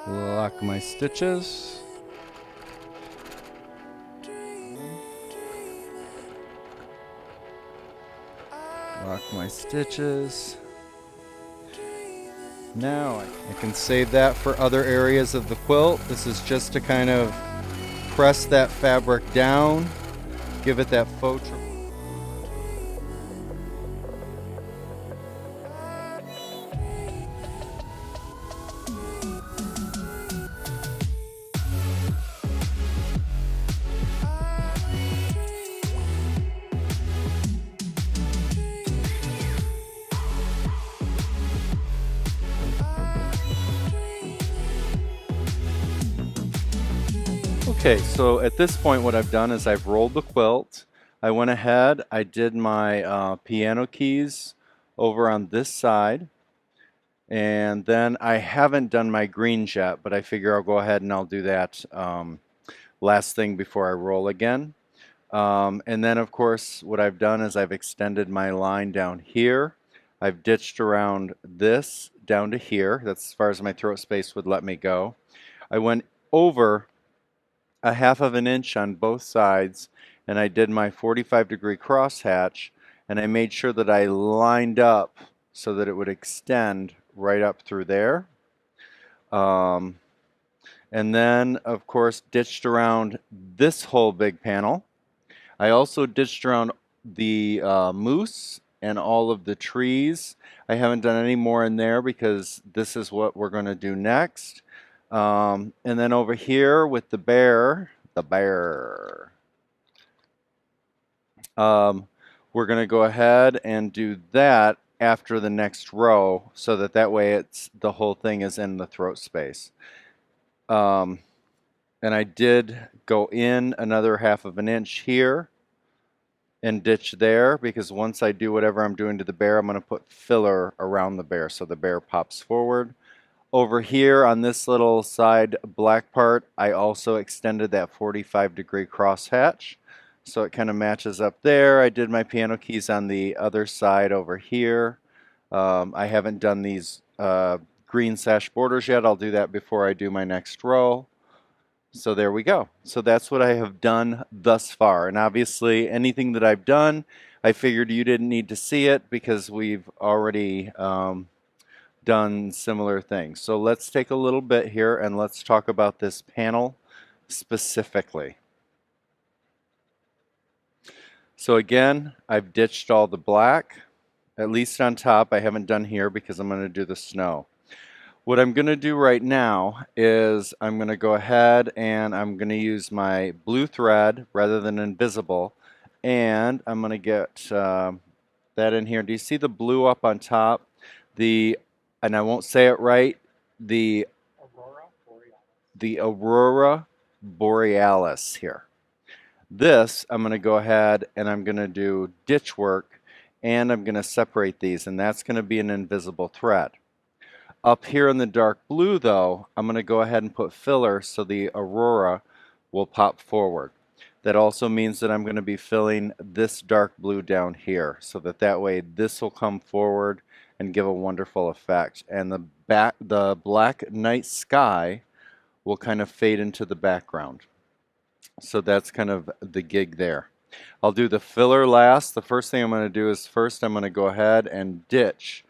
Lock my stitches. Lock my stitches. Now I can save that for other areas of the quilt. This is just to kind of press that fabric down, give it that faux. Okay, so at this point what I've done is I've rolled the quilt. I went ahead, I did my piano keys over on this side, and then I haven't done my greens yet, but I figure I'll go ahead and I'll do that last thing before I roll again. And then of course what I've done is I've extended my line down here. I've ditched around this down to here. That's as far as my throat space would let me go. I went over a 1/2 of an inch on both sides, and I did my 45-degree crosshatch, and I made sure that I lined up so that it would extend right up through there. And then of course ditched around this whole big panel. I also ditched around the moose and all of the trees. I haven't done any more in there because this is what we're going to do next. And then over here with the bear, we're going to go ahead and do that after the next row so that that way it's the whole thing is in the throat space. And I did go in another 1/2 of an inch here and ditch there because once I do whatever I'm doing to the bear, I'm going to put filler around the bear so the bear pops forward. Over here on this little side black part, I also extended that 45-degree crosshatch. So it kind of matches up there. I did my piano keys on the other side over here. I haven't done these green sash borders yet. I'll do that before I do my next row. So there we go. So that's what I have done thus far. And obviously anything that I've done, I figured you didn't need to see it because we've already done similar things. So let's take a little bit here and let's talk about this panel specifically. So again, I've ditched all the black, at least on top. I haven't done here because I'm going to do the snow. What I'm going to do right now is I'm going to go ahead and I'm going to use my blue thread rather than invisible, and I'm going to get that in here. Do you see the blue up on top? And I won't say it right, the Aurora Borealis here. This, I'm going to go ahead and I'm going to do ditch work, and I'm going to separate these, and that's going to be an invisible thread. Up here in the dark blue though, I'm going to go ahead and put filler so the Aurora will pop forward. That also means that I'm going to be filling this dark blue down here so that that way this will come forward and give a wonderful effect. And the black night sky will kind of fade into the background. So that's kind of the gig there. I'll do the filler last. The first thing I'm going to do is first I'm going to go ahead and ditch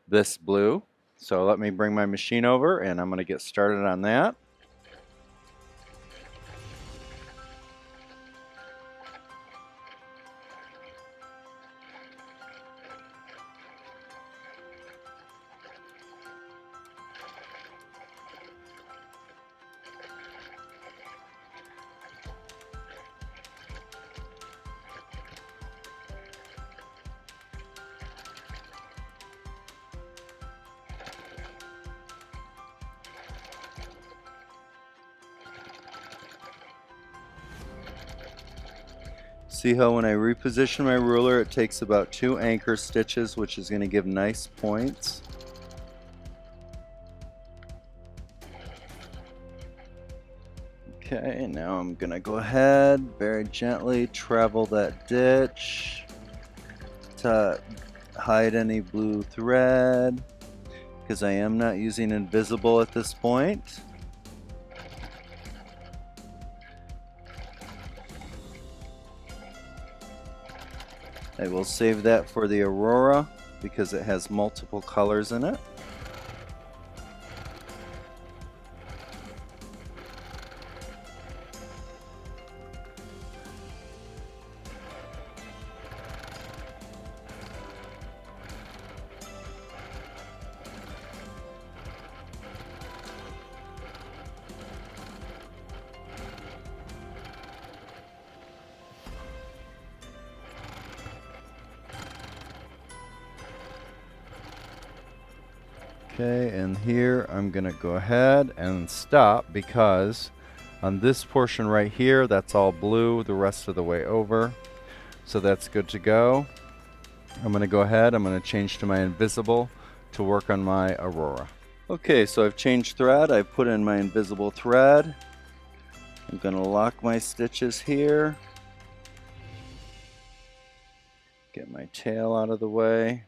this blue. So let me bring my machine over and I'm going to get started on that. See how when I reposition my ruler it takes about 2 anchor stitches, which is going to give nice points. Okay, now I'm going to go ahead, very gently travel that ditch to hide any blue thread, because I am not using invisible at this point. I will save that for the Aurora because it has multiple colors in it. Okay, and here I'm gonna go ahead and stop because on this portion right here, that's all blue the rest of the way over. So that's good to go. I'm gonna go ahead, I'm gonna change to my invisible to work on my Aurora. Okay, so I've changed thread, I've put in my invisible thread. I'm gonna lock my stitches here. Get my tail out of the way.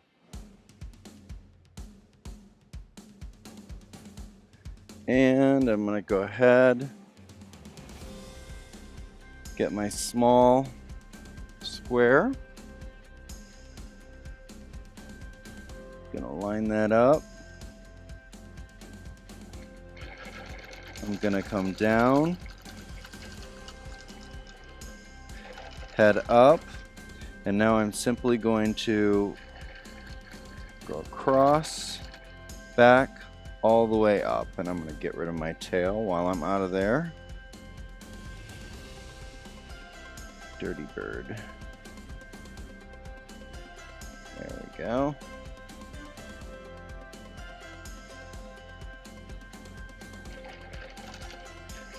And I'm gonna go ahead, get my small square. Gonna line that up. I'm gonna come down, head up, and now I'm simply going to go across, back, all the way up, and I'm going to get rid of my tail while I'm out of there. Dirty bird. There we go.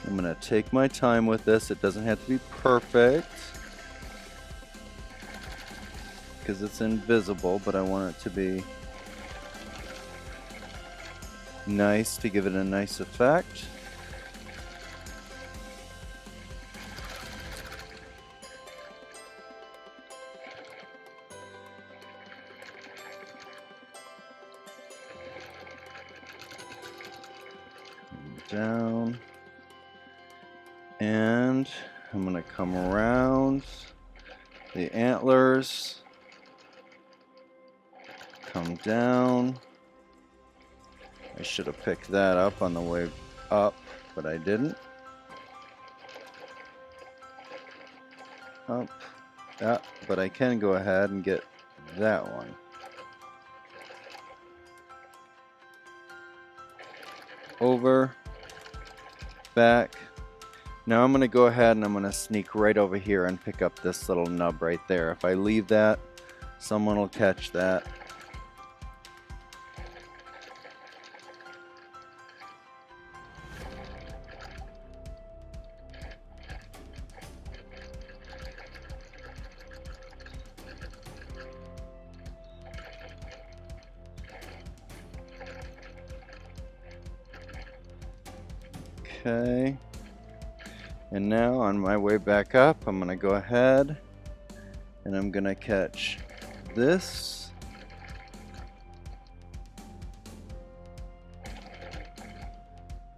I'm going to take my time with this. It doesn't have to be perfect because it's invisible, but I want it to be nice to give it a nice effect. Down, and I'm going to come around the antlers, come down. I should have picked that up on the way up, but I didn't. Up, yeah, but I can go ahead and get that one. Over, back. Now I'm going to go ahead and I'm going to sneak right over here and pick up this little nub right there. If I leave that, someone will catch that. Okay, and now on my way back up, I'm going to go ahead and I'm going to catch this,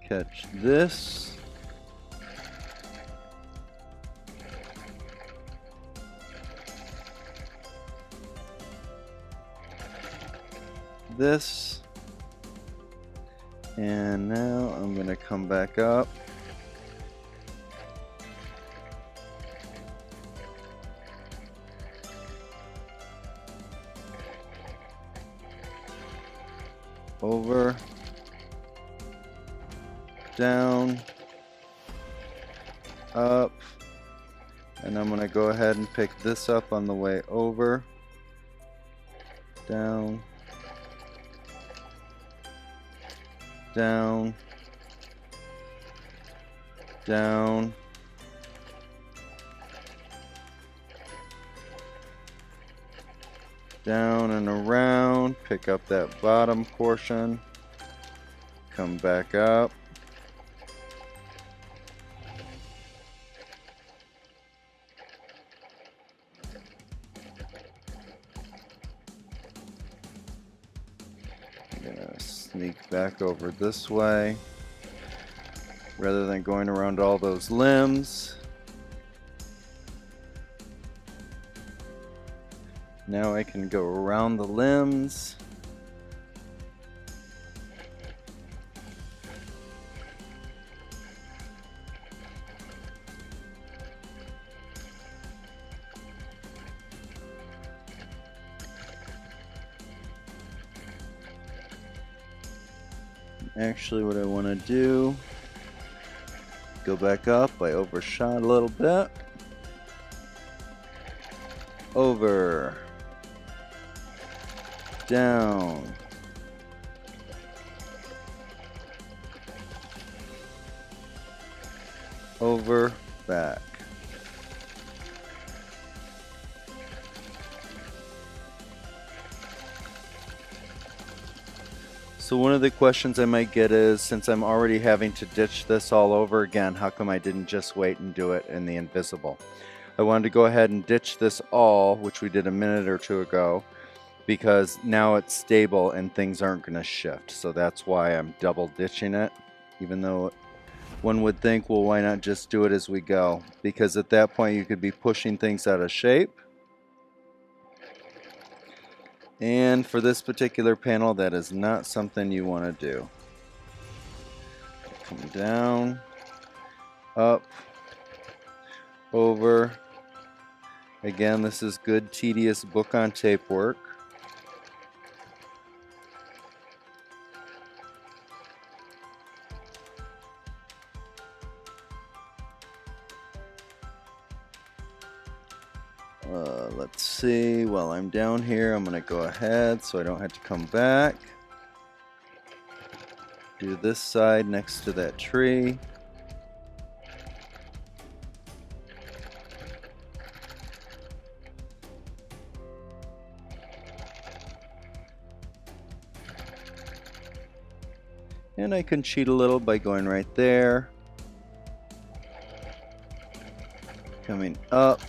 catch this, this, and now I'm going to come back up. Over, down, up, and I'm going to go ahead and pick this up on the way over, down, down, down, down and around, pick up that bottom portion, come back up, I'm gonna sneak back over this way rather than going around all those limbs. Now I can go around the limbs. Actually, what I want to do, go back up. I overshot a little bit. Over. Down. Over. Back. So one of the questions I might get is, since I'm already having to ditch this all over again, how come I didn't just wait and do it in the invisible? I wanted to go ahead and ditch this all, which we did a minute or two ago, because now it's stable and things aren't going to shift. So that's why I'm double ditching it, even though one would think, well, why not just do it as we go? Because at that point you could be pushing things out of shape. And for this particular panel, that is not something you want to do. Come down, up, over. Again, this is good, tedious book on tape work. Let's see, while I'm down here, I'm going to go ahead so I don't have to come back. Do this side next to that tree. And I can cheat a little by going right there. Coming up.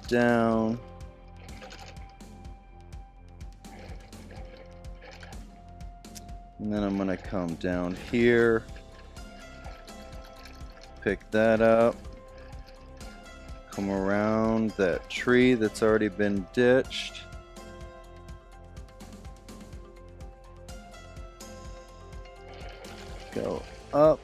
Down. And then I'm going to come down here. Pick that up. Come around that tree that's already been ditched. Go up.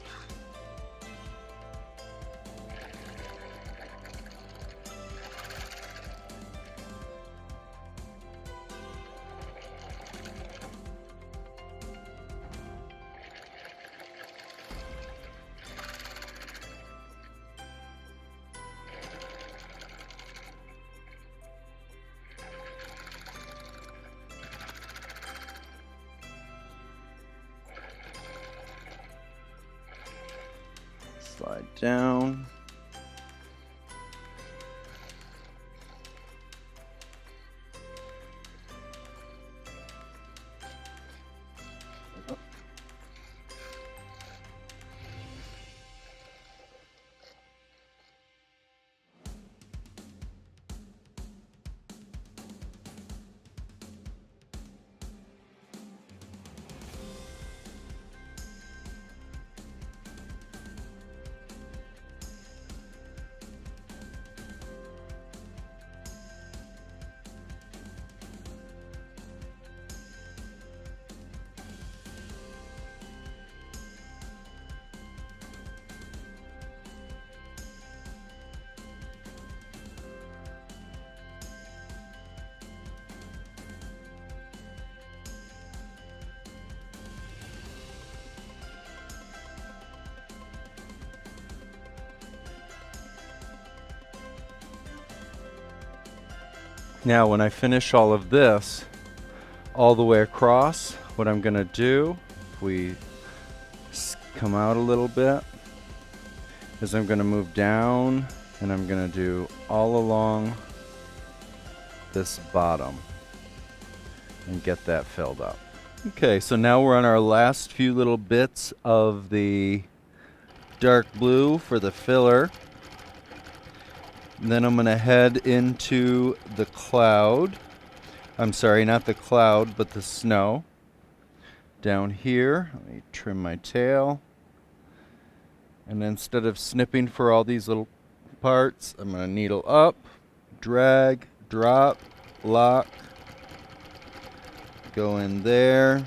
Slide down. Now when I finish all of this all the way across, what I'm going to do, if we come out a little bit, is I'm going to move down and I'm going to do all along this bottom and get that filled up. Okay, so now we're on our last few little bits of the dark blue for the filler. And then I'm going to head into the cloud. I'm sorry, not the cloud, but the snow. Down here, let me trim my tail. And instead of snipping for all these little parts, I'm going to needle up, drag, drop, lock, go in there.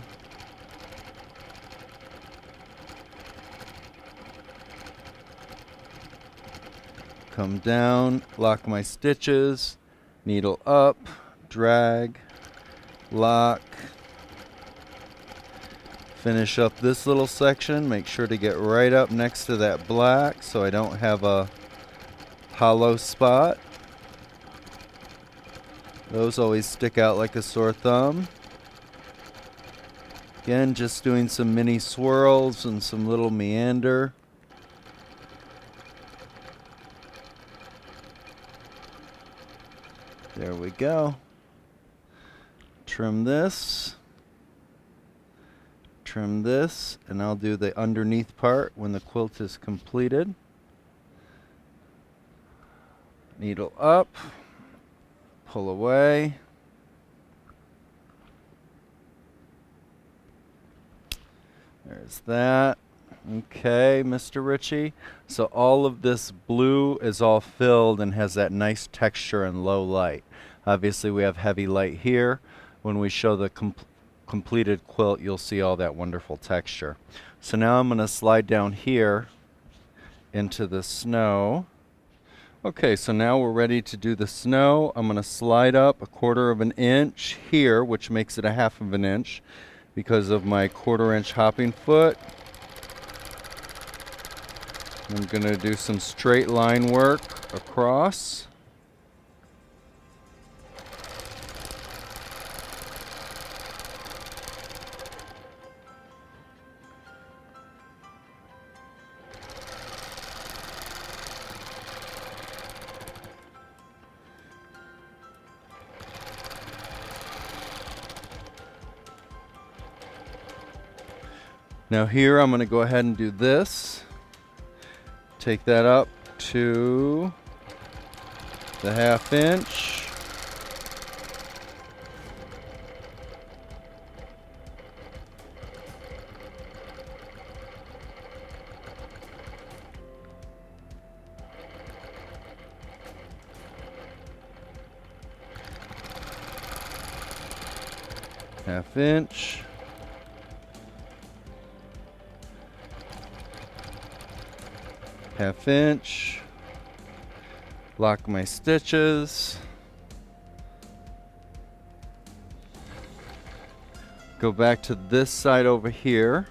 Come down, lock my stitches, needle up, drag, lock. Finish up this little section. Make sure to get right up next to that black so I don't have a hollow spot. Those always stick out like a sore thumb. Again, just doing some mini swirls and some little meander. There we go. Trim this. Trim this, and I'll do the underneath part when the quilt is completed. Needle up, pull away. There's that. Okay, Mr. Ritchie. So all of this blue is all filled and has that nice texture and low light. Obviously we have heavy light here. When we show the completed quilt, you'll see all that wonderful texture. So now I'm going to slide down here into the snow. Okay, so now we're ready to do the snow. I'm going to slide up 1/4 of an inch here, which makes it 1/2 of an inch because of my 1/4 inch hopping foot. I'm going to do some straight line work across. Now here I'm going to go ahead and do this. Take that up to the 1/2 inch. Half inch. Half inch, lock my stitches, go back to this side over here,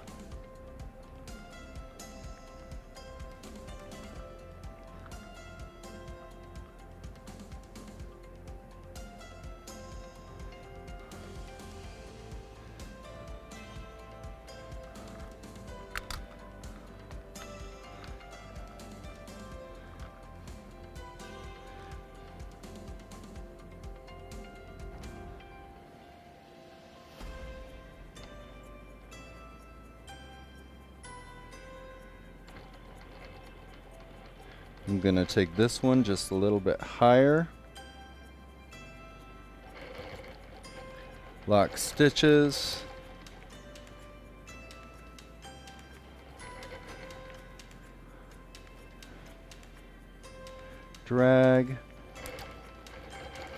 I'm going to take this one just a little bit higher, lock stitches, drag,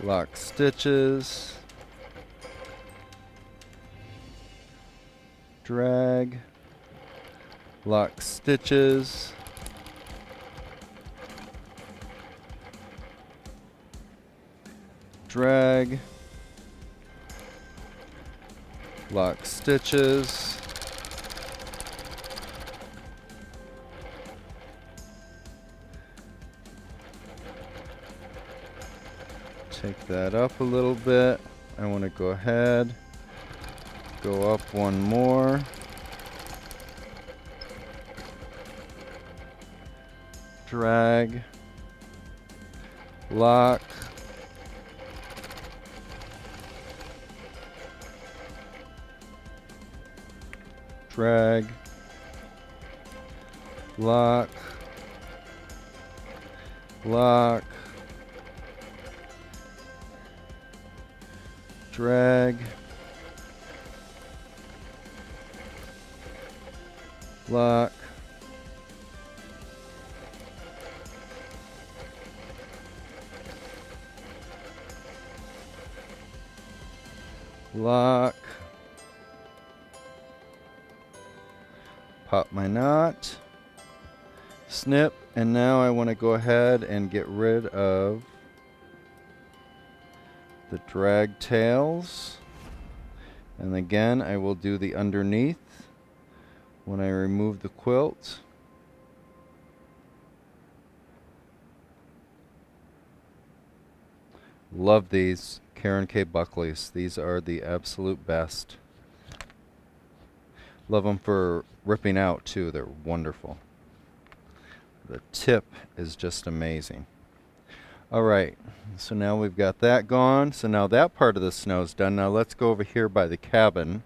lock stitches, drag, lock stitches, drag, lock stitches, take that up a little bit. I want to go ahead, go up one more, drag, lock, drag, lock, lock, drag, lock, lock, pop my knot, snip, and now I want to go ahead and get rid of the drag tails. And again, I will do the underneath when I remove the quilt. Love these Karen K. Buckley's. These are the absolute best. Love them for ripping out too. They're wonderful. The tip is just amazing. Alright, so now we've got that gone. So now that part of the snow's done. Now let's go over here by the cabin.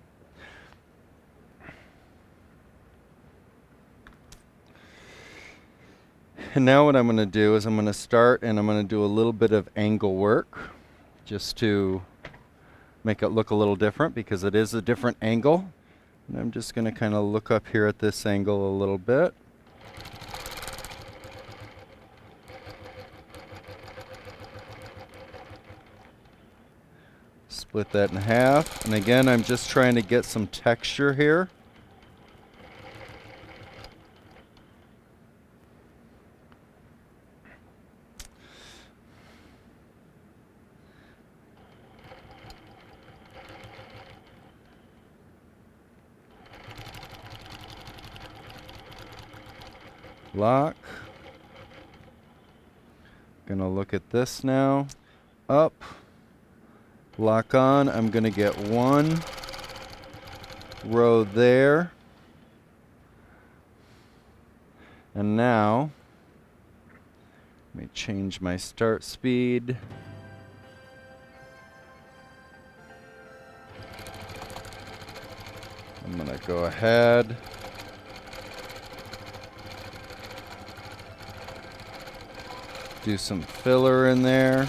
And now what I'm going to do is I'm going to start and I'm going to do a little bit of angle work just to make it look a little different because it is a different angle. And I'm just going to kind of look up here at this angle a little bit. Split that in half. And again, I'm just trying to get some texture here. Lock. Gonna look at this now. Up. Lock on. I'm gonna get one row there. And now, let me change my start speed. I'm gonna go ahead. Do some filler in there.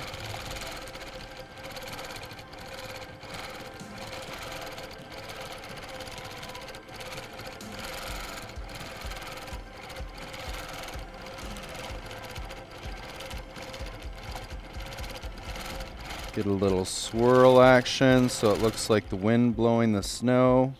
Get a little swirl action so it looks like the wind blowing the snow.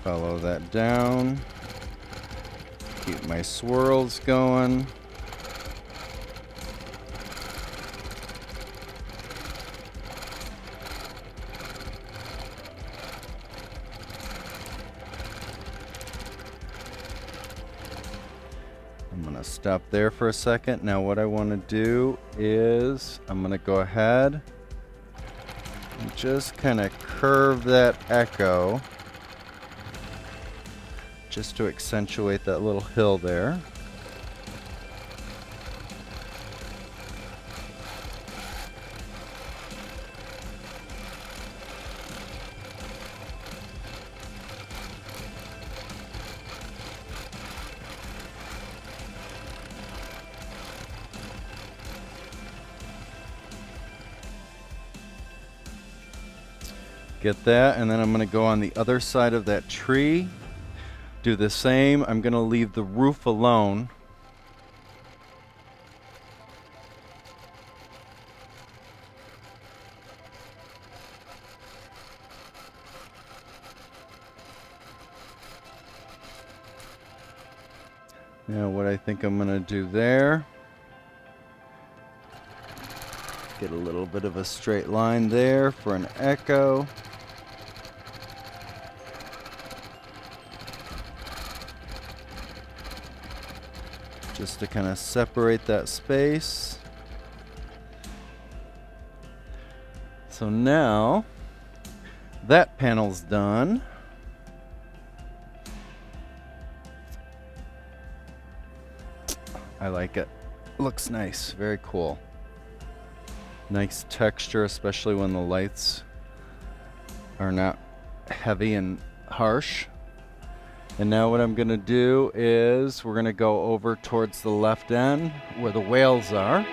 Follow that down. Keep my swirls going. I'm going to stop there for a second. Now what I want to do is I'm going to go ahead and just kind of curve that echo, just to accentuate that little hill there. Get that, and then I'm going to go on the other side of that tree. Do the same. I'm going to leave the roof alone. Now what I think I'm going to do there, get a little bit of a straight line there for an echo. Just to kind of separate that space. So now that panel's done. I like it. Looks nice. Very cool. Nice texture, especially when the lights are not heavy and harsh. And now what I'm going to do is we're going to go over towards the left end where the whales are.